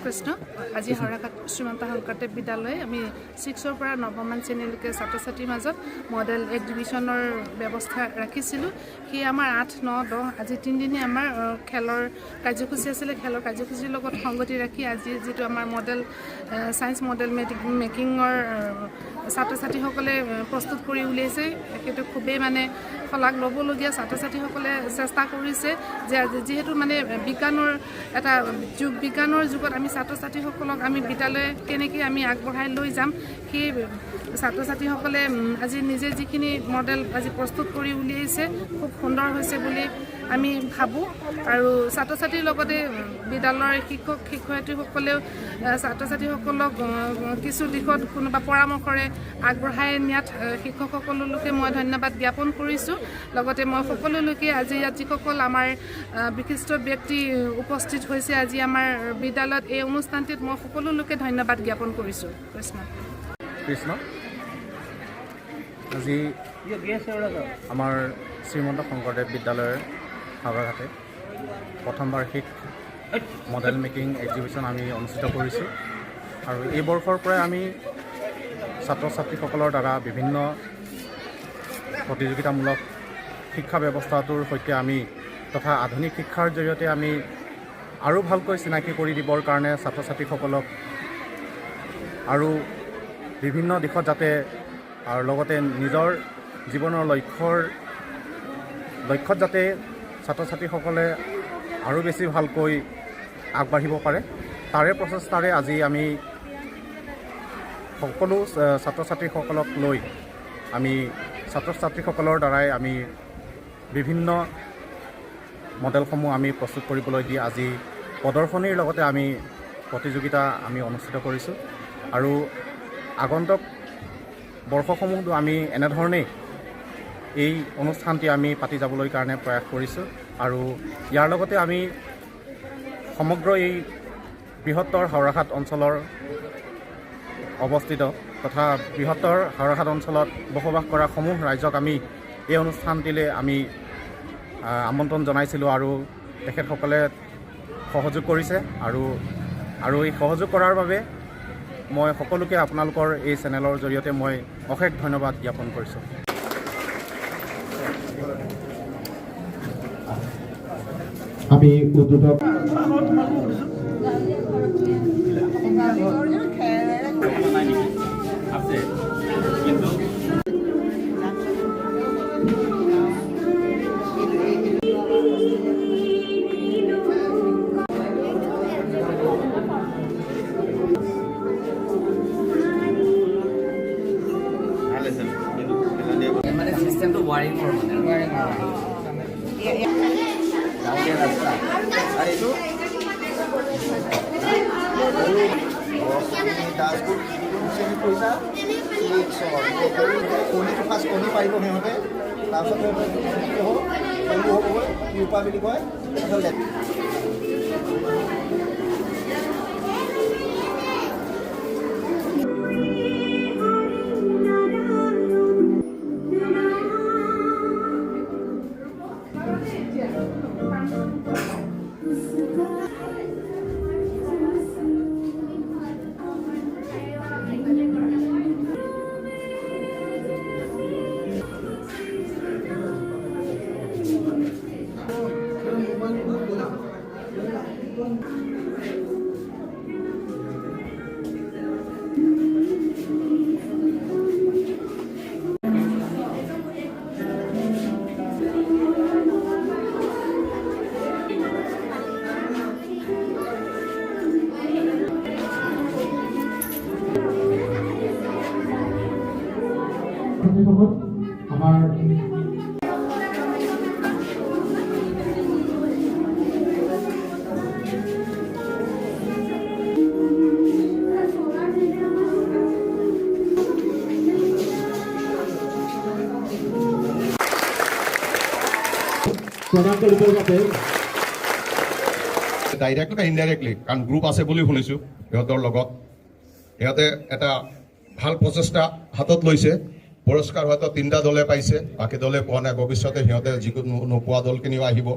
কৃষ্ণ আজি হৰাঘাট শ্ৰীমন্ত শংকৰদেৱ বিদ্যালয় আমি 6ৰ পৰা 9মান শ্ৰেণীলৈকে ছাত্ৰ ছাত্ৰীৰ মাজত মডেল এক্সিবিশ্যনৰ ব্যৱস্থা ৰাখিছিলোঁ সেই আমাৰ 8, 9, 10 আজি 3 দিনে আমাৰ খেলৰ কাৰ্যসূচী আছিলে খেলৰ কাৰ্যসূচীৰ লগত সংগতি ৰাখি আজি যেটো আমাৰ মডেল সায়েন্স মডেল মেকিংৰ ছাত্ৰ ছাত্ৰীসকলে প্ৰস্তুত কৰি উলিয়াইছে সেইটো খুবেই মানে ফলাক ল'বলগীয়া ছাত্ৰ ছাত্ৰীসকলে চেষ্টা কৰিছে যে যেহেতু মানে বিজ্ঞানৰ এটা বিজ্ঞানৰ যুগত আমি ছাত্ৰ ছাত্ৰীসকলক আমি বিদ্যালয় কেনেকৈ আমি আগবঢ়াই লৈ যাম সেই ছাত্ৰ ছাত্ৰীসকলে আজি নিজে যিখিনি মডেল আজি প্ৰস্তুত কৰি উলিয়াইছে খুব সুন্দৰ হৈছে বুলি আমি ভাবোঁ আৰু ছাত্ৰ ছাত্ৰীৰ লগতে বিদ্যালয়ৰ শিক্ষক শিক্ষয়িত্ৰীসকলেও ছাত্ৰ ছাত্ৰীসকলক কিছু দিশত কোনোবা পৰামৰ্শৰে আগবঢ়াই নিয়াত শিক্ষকসকললৈকে মই ধন্যবাদ জ্ঞাপন কৰিছোঁ লগতে মই সকলোলৈকে আজি ইয়াত যিসকল আমাৰ বিশিষ্ট ব্যক্তি উপস্থিত হৈছে আজি আমাৰ বিদ্যালয়ত এই অনুষ্ঠানটিত মই সকলোলৈকে ধন্যবাদ জ্ঞাপন কৰিছোঁ কৃষ্ণ আজি আমাৰ শ্ৰীমন্ত শংকৰদেৱ বিদ্যালয়ৰ হাৱাঘাটে প্ৰথম বাৰ্ষিক মডেল মেকিং এক্সিবিশ্যন আমি অনুষ্ঠিত কৰিছোঁ আৰু এই বৰ্ষৰ পৰাই আমি ছাত্ৰ ছাত্ৰীসকলৰ দ্বাৰা বিভিন্ন প্ৰতিযোগিতামূলক শিক্ষা ব্যৱস্থাটোৰ সৈতে আমি তথা আধুনিক শিক্ষাৰ জৰিয়তে আমি আৰু ভালকৈ চিনাকি কৰি দিবৰ কাৰণে ছাত্ৰ ছাত্ৰীসকলক আৰু বিভিন্ন দিশত যাতে আৰু লগতে নিজৰ জীৱনৰ লক্ষ্যত যাতে ছাত্ৰ ছাত্ৰীসকলে আৰু বেছি ভালকৈ আগবাঢ়িব পাৰে তাৰে প্ৰচেষ্টাৰে আজি আমি সকলো ছাত্ৰ ছাত্ৰীসকলক লৈ আমি ছাত্ৰ ছাত্ৰীসকলৰ দ্বাৰাই আমি বিভিন্ন মডেলসমূহ আমি প্ৰস্তুত কৰিবলৈ দি আজি প্ৰদৰ্শনীৰ লগতে আমি প্ৰতিযোগিতা আমি অনুষ্ঠিত কৰিছোঁ আৰু আগন্তুক বৰ্ষসমূহতো আমি এনেধৰণেই এই অনুষ্ঠানটি আমি পাতি যাবলৈ কাৰণে প্ৰয়াস কৰিছোঁ আৰু ইয়াৰ লগতে আমি সমগ্ৰ এই বৃহত্তৰ হাওৰাঘাট অঞ্চলৰ অৱস্থিত তথা বৃহত্তৰ হাওৰাঘাট অঞ্চলত বসবাস কৰা সমূহ ৰাইজক আমি এই অনুষ্ঠানটিলৈ আমি আমন্ত্ৰণ জনাইছিলোঁ আৰু তেখেতসকলে সহযোগ কৰিছে আৰু এই সহযোগ কৰাৰ বাবে মই সকলোকে আপোনালোকৰ এই চেনেলৰ জৰিয়তে মই অশেষ ধন্যবাদ জ্ঞাপন কৰিছোঁ আমি উদ্যোগক সিস্টেমটো ৱাৰিং কৰোঁ গাঁৱলীয়া ৰাস্তা আৰু এইটো পইচা কণীটো ফাৰ্ষ্ট কণী পাৰিব সিহঁতে তাৰপিছত হ'বগৈ ৰূপা বুলি কয় আমাৰ প্ৰদান কৰিবৰ বাবে ডাইৰেক্ট বা ইনডাইৰেক্টলি কাৰণ গ্ৰুপ আছে বুলি শুনিছোঁ সিহঁতৰ লগত সিহঁতে এটা ভাল প্ৰচেষ্টা হাতত লৈছে পুৰস্কাৰ হয়তো 3টা দলে পাইছে বাকী দলে পোৱা নাই ভৱিষ্যতে সিহঁতে যিকোনো নোপোৱা দলখিনিও আহিব